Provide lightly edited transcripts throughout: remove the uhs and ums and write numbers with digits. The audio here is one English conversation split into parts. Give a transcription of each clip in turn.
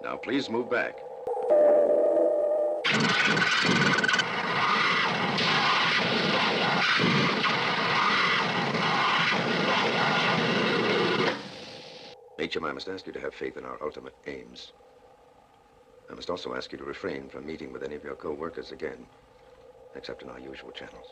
Now, please move back. Meacham, I must ask you to have faith in our ultimate aims. I must also ask you to refrain from meeting with any of your co-workers again, except in our usual channels.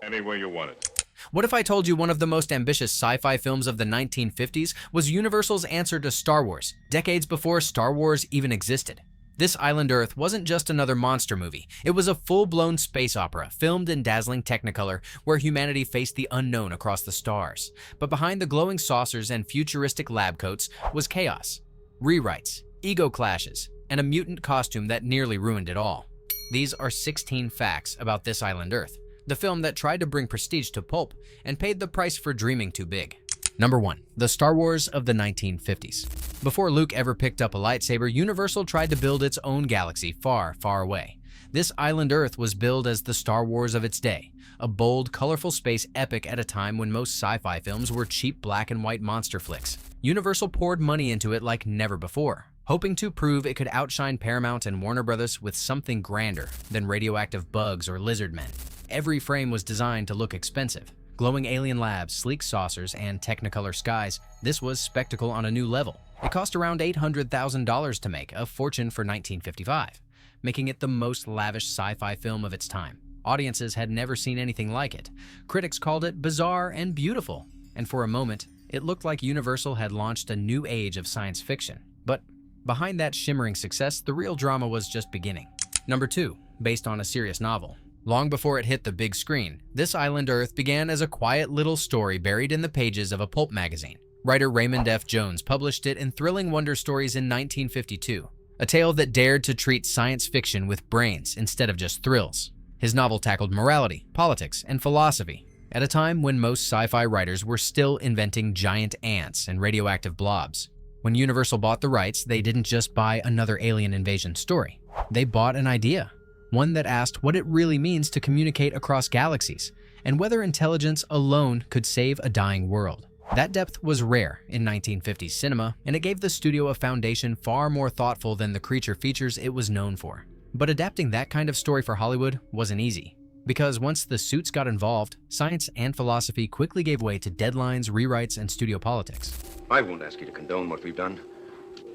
Any way you want it. What if I told you one of the most ambitious sci-fi films of the 1950s was Universal's answer to Star Wars, decades before Star Wars even existed? This Island Earth wasn't just another monster movie. It was a full-blown space opera filmed in dazzling Technicolor where humanity faced the unknown across the stars. But behind the glowing saucers and futuristic lab coats was chaos, rewrites, ego clashes, and a mutant costume that nearly ruined it all. These are 16 facts about This Island Earth, the film that tried to bring prestige to pulp and paid the price for dreaming too big. Number 1. The Star Wars of the 1950s. Before Luke ever picked up a lightsaber, Universal tried to build its own galaxy far, far away. This Island Earth was billed as the Star Wars of its day, a bold, colorful space epic at a time when most sci-fi films were cheap black and white monster flicks. Universal poured money into it like never before, hoping to prove it could outshine Paramount and Warner Brothers with something grander than radioactive bugs or lizard men. Every frame was designed to look expensive. Glowing alien labs, sleek saucers, and Technicolor skies, this was spectacle on a new level. It cost around $800,000 to make, a fortune for 1955, making it the most lavish sci-fi film of its time. Audiences had never seen anything like it. Critics called it bizarre and beautiful, and for a moment, it looked like Universal had launched a new age of science fiction. But behind that shimmering success, the real drama was just beginning. Number 2, based on a serious novel. Long before it hit the big screen, This Island Earth began as a quiet little story buried in the pages of a pulp magazine. Writer Raymond F. Jones published it in Thrilling Wonder Stories in 1952, a tale that dared to treat science fiction with brains instead of just thrills. His novel tackled morality, politics, and philosophy at a time when most sci-fi writers were still inventing giant ants and radioactive blobs. When Universal bought the rights, they didn't just buy another alien invasion story. They bought an idea. One that asked what it really means to communicate across galaxies, and whether intelligence alone could save a dying world. That depth was rare in 1950s cinema, and it gave the studio a foundation far more thoughtful than the creature features it was known for. But adapting that kind of story for Hollywood wasn't easy, because once the suits got involved, science and philosophy quickly gave way to deadlines, rewrites, and studio politics. I won't ask you to condone what we've done.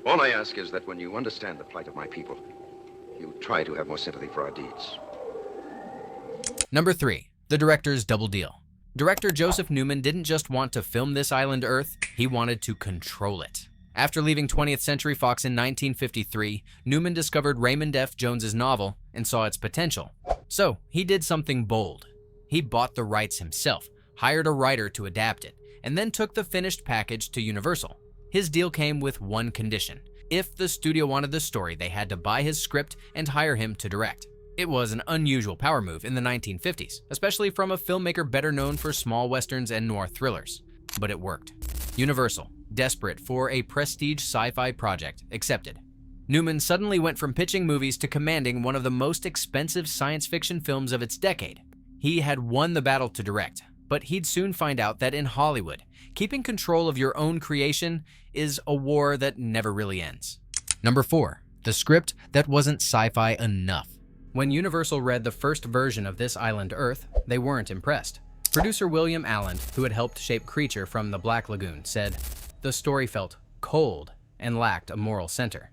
All I ask is that when you understand the plight of my people, you try to have more sympathy for our deeds. Number 3. The director's double deal. Director Joseph Newman didn't just want to film This Island Earth, he wanted to control it. After leaving 20th Century Fox in 1953, Newman discovered Raymond F. Jones's novel and saw its potential. So, he did something bold. He bought the rights himself, hired a writer to adapt it, and then took the finished package to Universal. His deal came with one condition. If the studio wanted the story, they had to buy his script and hire him to direct. It was an unusual power move in the 1950s, especially from a filmmaker better known for small westerns and noir thrillers. But it worked. Universal, desperate for a prestige sci-fi project, accepted. Newman suddenly went from pitching movies to commanding one of the most expensive science fiction films of its decade. He had won the battle to direct, but he'd soon find out that in Hollywood, keeping control of your own creation is a war that never really ends. Number 4. The script that wasn't sci-fi enough. When Universal read the first version of This Island Earth, they weren't impressed. Producer William Allen, who had helped shape Creature from the Black Lagoon, said, "The story felt cold and lacked a moral center."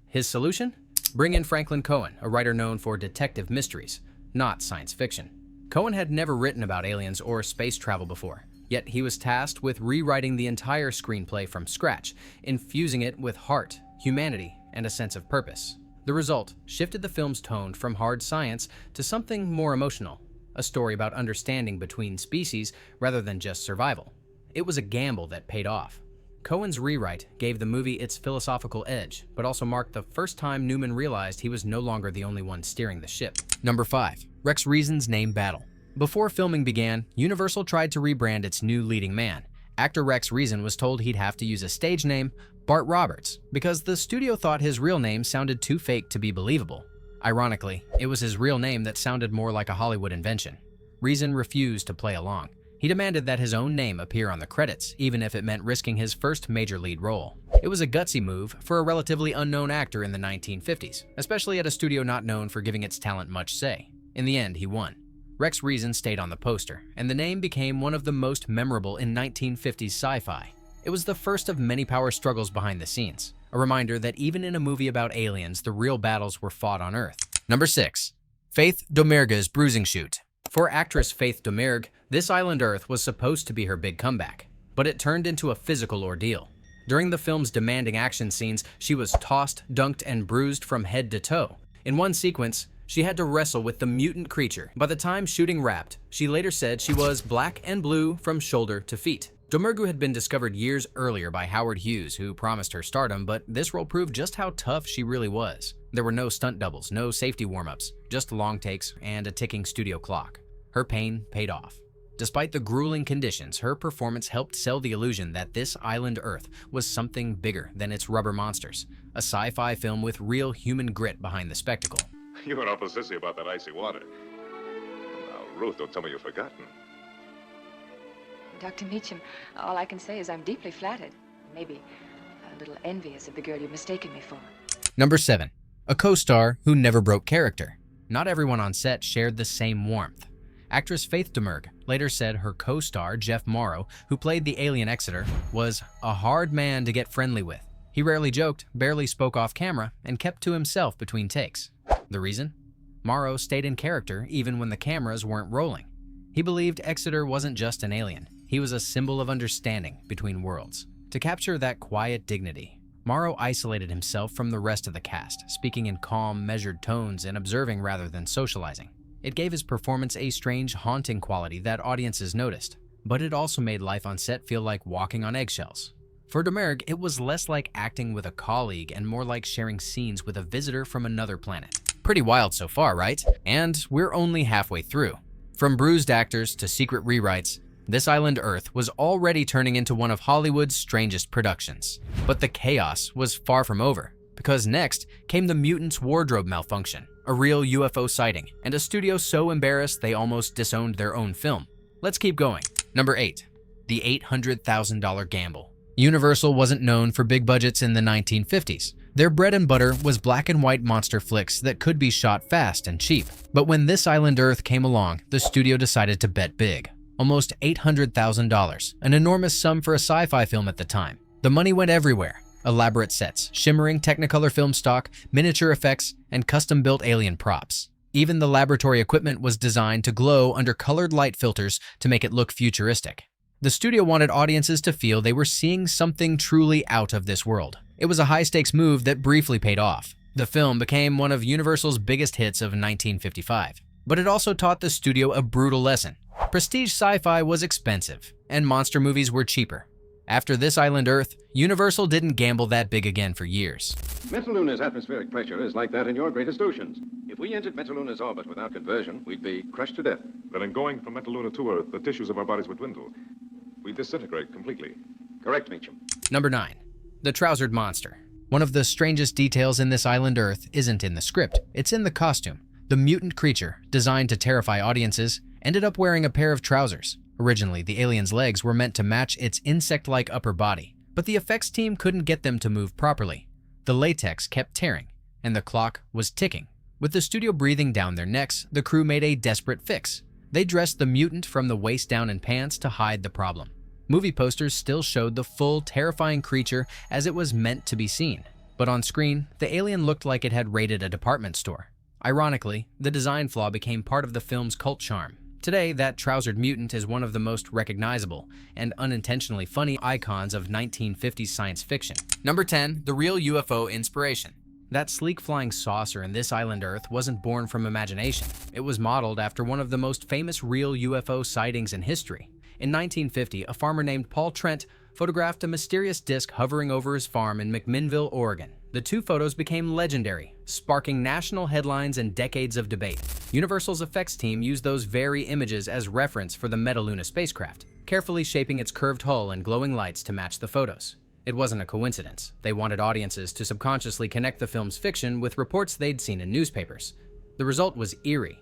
His solution? Bring in Franklin Cohen, a writer known for detective mysteries, not science fiction. Cohen had never written about aliens or space travel before, yet he was tasked with rewriting the entire screenplay from scratch, infusing it with heart, humanity, and a sense of purpose. The result shifted the film's tone from hard science to something more emotional, a story about understanding between species rather than just survival. It was a gamble that paid off. Cohen's rewrite gave the movie its philosophical edge, but also marked the first time Newman realized he was no longer the only one steering the ship. Number 5. Rex Reason's name battle. Before filming began, Universal tried to rebrand its new leading man. Actor Rex Reason was told he'd have to use a stage name, Bart Roberts, because the studio thought his real name sounded too fake to be believable. Ironically, it was his real name that sounded more like a Hollywood invention. Reason refused to play along. He demanded that his own name appear on the credits, even if it meant risking his first major lead role. It was a gutsy move for a relatively unknown actor in the 1950s, especially at a studio not known for giving its talent much say. In the end, he won. Rex Reason stayed on the poster, and the name became one of the most memorable in 1950s sci-fi. It was the first of many power struggles behind the scenes, a reminder that even in a movie about aliens, the real battles were fought on Earth. Number 6. Faith Domergue's Bruising Shoot. For actress Faith Domergue, this island Earth was supposed to be her big comeback, but it turned into a physical ordeal. During the film's demanding action scenes, she was tossed, dunked, and bruised from head to toe. In one sequence, she had to wrestle with the mutant creature. By the time shooting wrapped, she later said she was black and blue from shoulder to feet. Domergue had been discovered years earlier by Howard Hughes, who promised her stardom, but this role proved just how tough she really was. There were no stunt doubles, no safety warm-ups, just long takes and a ticking studio clock. Her pain paid off. Despite the grueling conditions, her performance helped sell the illusion that this island Earth was something bigger than its rubber monsters, a sci-fi film with real human grit behind the spectacle. You were awful sissy about that icy water. Now, Ruth, don't tell me you've forgotten. Dr. Meacham, all I can say is I'm deeply flattered. Maybe a little envious of the girl you've mistaken me for. Number 7. A co-star who never broke character. Not everyone on set shared the same warmth. Actress Faith Domergue later said her co-star, Jeff Morrow, who played the alien Exeter, was a hard man to get friendly with. He rarely joked, barely spoke off camera, and kept to himself between takes. The reason? Morrow stayed in character even when the cameras weren't rolling. He believed Exeter wasn't just an alien. He was a symbol of understanding between worlds. To capture that quiet dignity, Morrow isolated himself from the rest of the cast, speaking in calm, measured tones and observing rather than socializing. It gave his performance a strange, haunting quality that audiences noticed, but it also made life on set feel like walking on eggshells. For Domergue, it was less like acting with a colleague and more like sharing scenes with a visitor from another planet. Pretty wild so far, right? And we're only halfway through. From bruised actors to secret rewrites, this island Earth was already turning into one of Hollywood's strangest productions. But the chaos was far from over, because next came the mutant's wardrobe malfunction, a real UFO sighting, and a studio so embarrassed they almost disowned their own film. Let's keep going. Number 8. The $800,000 Gamble. Universal wasn't known for big budgets in the 1950s. Their bread and butter was black and white monster flicks that could be shot fast and cheap. But when This Island Earth came along, the studio decided to bet big. Almost $800,000, an enormous sum for a sci-fi film at the time. The money went everywhere. Elaborate sets, shimmering Technicolor film stock, miniature effects, and custom-built alien props. Even the laboratory equipment was designed to glow under colored light filters to make it look futuristic. The studio wanted audiences to feel they were seeing something truly out of this world. It was a high-stakes move that briefly paid off. The film became one of Universal's biggest hits of 1955. But it also taught the studio a brutal lesson. Prestige sci-fi was expensive, and monster movies were cheaper. After This Island Earth, Universal didn't gamble that big again for years. Metaluna's atmospheric pressure is like that in your greatest oceans. If we entered Metaluna's orbit without conversion, we'd be crushed to death. Then in going from Metaluna to Earth, the tissues of our bodies would dwindle. We'd disintegrate completely. Correct, Meacham. Number 9. The Trousered Monster. One of the strangest details in This Island Earth isn't in the script, it's in the costume. The mutant creature, designed to terrify audiences, ended up wearing a pair of trousers. Originally, the alien's legs were meant to match its insect-like upper body, but the effects team couldn't get them to move properly. The latex kept tearing, and the clock was ticking. With the studio breathing down their necks, the crew made a desperate fix. They dressed the mutant from the waist down in pants to hide the problem. Movie posters still showed the full, terrifying creature as it was meant to be seen. But on screen, the alien looked like it had raided a department store. Ironically, the design flaw became part of the film's cult charm. Today, that trousered mutant is one of the most recognizable and unintentionally funny icons of 1950s science fiction. Number 10. The real UFO inspiration. That sleek flying saucer in This Island Earth wasn't born from imagination. It was modeled after one of the most famous real UFO sightings in history. In 1950, a farmer named Paul Trent photographed a mysterious disc hovering over his farm in McMinnville, Oregon. The two photos became legendary, sparking national headlines and decades of debate. Universal's effects team used those very images as reference for the Metaluna spacecraft, carefully shaping its curved hull and glowing lights to match the photos. It wasn't a coincidence. They wanted audiences to subconsciously connect the film's fiction with reports they'd seen in newspapers. The result was eerie.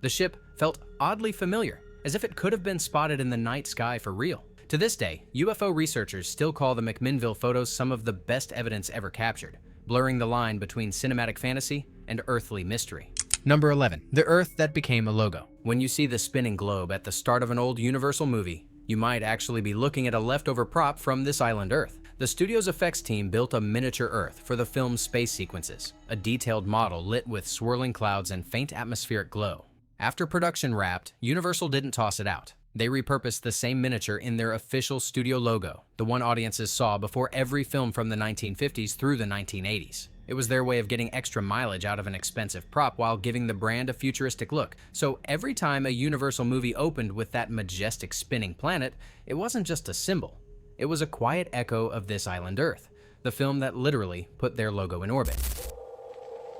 The ship felt oddly familiar, as if it could have been spotted in the night sky for real. To this day, UFO researchers still call the McMinnville photos some of the best evidence ever captured, blurring the line between cinematic fantasy and earthly mystery. Number 11. The Earth that became a logo. When you see the spinning globe at the start of an old Universal movie, you might actually be looking at a leftover prop from this island Earth. The studio's effects team built a miniature Earth for the film's space sequences, a detailed model lit with swirling clouds and faint atmospheric glow. After production wrapped, Universal didn't toss it out. They repurposed the same miniature in their official studio logo, the one audiences saw before every film from the 1950s through the 1980s. It was their way of getting extra mileage out of an expensive prop while giving the brand a futuristic look. So every time a Universal movie opened with that majestic spinning planet, it wasn't just a symbol. It was a quiet echo of this island Earth, the film that literally put their logo in orbit.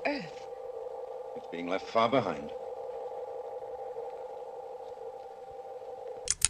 Earth. It's being left far behind.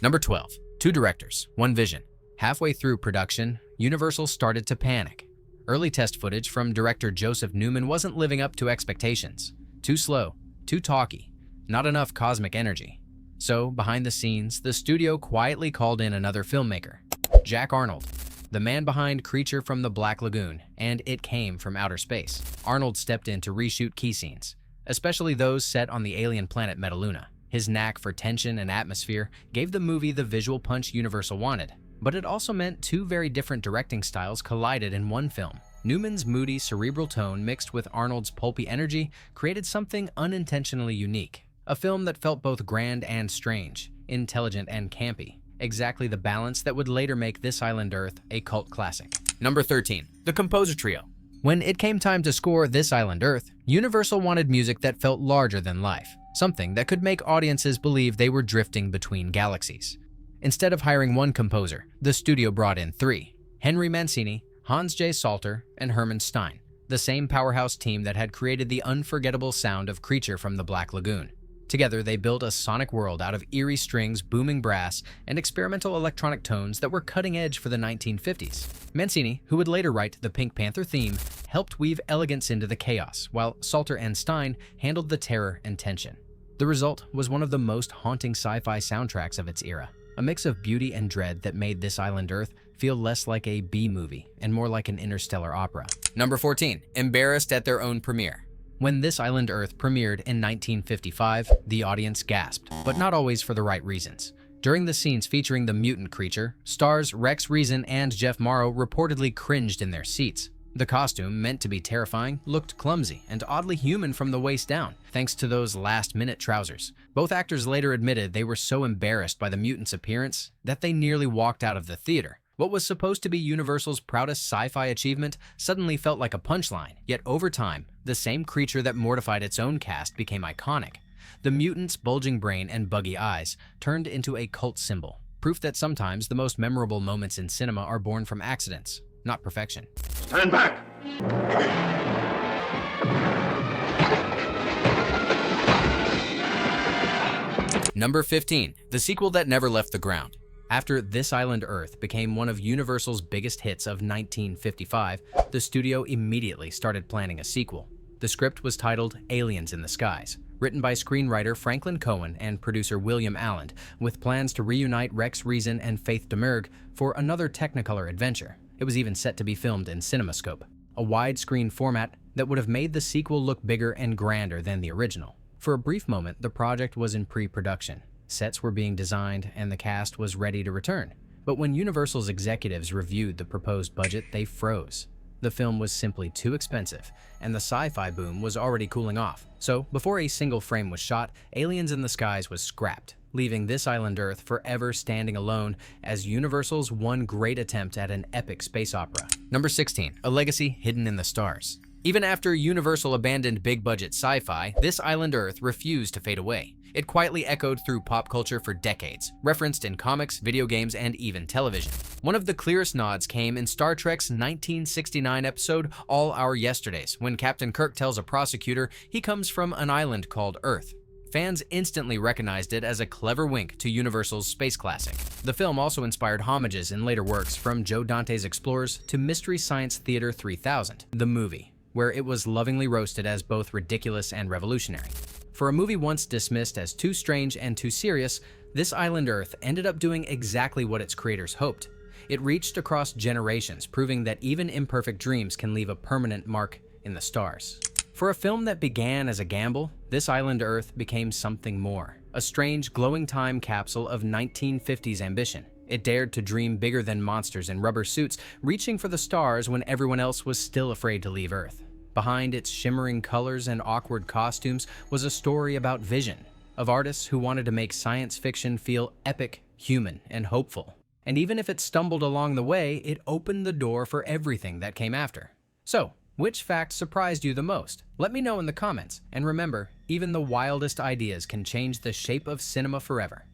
Number 12. Two directors, one vision. Halfway through production, Universal started to panic. Early test footage from director Joseph Newman wasn't living up to expectations. Too slow, too talky, not enough cosmic energy. So, behind the scenes, the studio quietly called in another filmmaker, Jack Arnold, the man behind Creature from the Black Lagoon and It Came from Outer Space. Arnold stepped in to reshoot key scenes, especially those set on the alien planet Metaluna. His knack for tension and atmosphere gave the movie the visual punch Universal wanted. But it also meant two very different directing styles collided in one film. Newman's moody, cerebral tone mixed with Arnold's pulpy energy created something unintentionally unique. A film that felt both grand and strange, intelligent and campy. Exactly the balance that would later make This Island Earth a cult classic. Number 13. The Composer Trio. When it came time to score This Island Earth, Universal wanted music that felt larger than life. Something that could make audiences believe they were drifting between galaxies. Instead of hiring one composer, the studio brought in three: Henry Mancini, Hans J. Salter, and Herman Stein, the same powerhouse team that had created the unforgettable sound of Creature from the Black Lagoon. Together, they built a sonic world out of eerie strings, booming brass, and experimental electronic tones that were cutting edge for the 1950s. Mancini, who would later write the Pink Panther theme, helped weave elegance into the chaos, while Salter and Stein handled the terror and tension. The result was one of the most haunting sci-fi soundtracks of its era. A mix of beauty and dread that made This Island Earth feel less like a B-movie and more like an interstellar opera. Number 14. Embarrassed at their own premiere. When This Island Earth premiered in 1955, the audience gasped, but not always for the right reasons. During the scenes featuring the mutant creature, stars Rex Reason and Jeff Morrow reportedly cringed in their seats. The costume, meant to be terrifying, looked clumsy and oddly human from the waist down, thanks to those last-minute trousers. Both actors later admitted they were so embarrassed by the mutant's appearance that they nearly walked out of the theater. What was supposed to be Universal's proudest sci-fi achievement suddenly felt like a punchline, yet over time, the same creature that mortified its own cast became iconic. The mutant's bulging brain and buggy eyes turned into a cult symbol, proof that sometimes the most memorable moments in cinema are born from accidents, not perfection. Stand back! Number 15. The sequel that never left the ground. After This Island Earth became one of Universal's biggest hits of 1955, the studio immediately started planning a sequel. The script was titled Aliens in the Skies, written by screenwriter Franklin Cohen and producer William Allen, with plans to reunite Rex Reason and Faith Domergue for another Technicolor adventure. It was even set to be filmed in CinemaScope, a widescreen format that would have made the sequel look bigger and grander than the original. For a brief moment, the project was in pre-production. Sets were being designed and the cast was ready to return. But when Universal's executives reviewed the proposed budget, they froze. The film was simply too expensive, and the sci-fi boom was already cooling off. So, before a single frame was shot, Aliens in the Skies was scrapped, leaving This Island Earth forever standing alone as Universal's one great attempt at an epic space opera. Number 16. A legacy hidden in the stars. Even after Universal abandoned big-budget sci-fi, This Island Earth refused to fade away. It quietly echoed through pop culture for decades, referenced in comics, video games, and even television. One of the clearest nods came in Star Trek's 1969 episode All Our Yesterdays, when Captain Kirk tells a prosecutor he comes from an island called Earth. Fans instantly recognized it as a clever wink to Universal's space classic. The film also inspired homages in later works, from Joe Dante's Explorers to Mystery Science Theater 3000, the movie, where it was lovingly roasted as both ridiculous and revolutionary. For a movie once dismissed as too strange and too serious, This island Earth ended up doing exactly what its creators hoped. It reached across generations, proving that even imperfect dreams can leave a permanent mark in the stars. For a film that began as a gamble, this island Earth became something more. A strange, glowing time capsule of 1950s ambition. It dared to dream bigger than monsters in rubber suits, reaching for the stars when everyone else was still afraid to leave Earth. Behind its shimmering colors and awkward costumes was a story about vision, of artists who wanted to make science fiction feel epic, human, and hopeful. And even if it stumbled along the way, it opened the door for everything that came after. So, which fact surprised you the most? Let me know in the comments, and remember, even the wildest ideas can change the shape of cinema forever.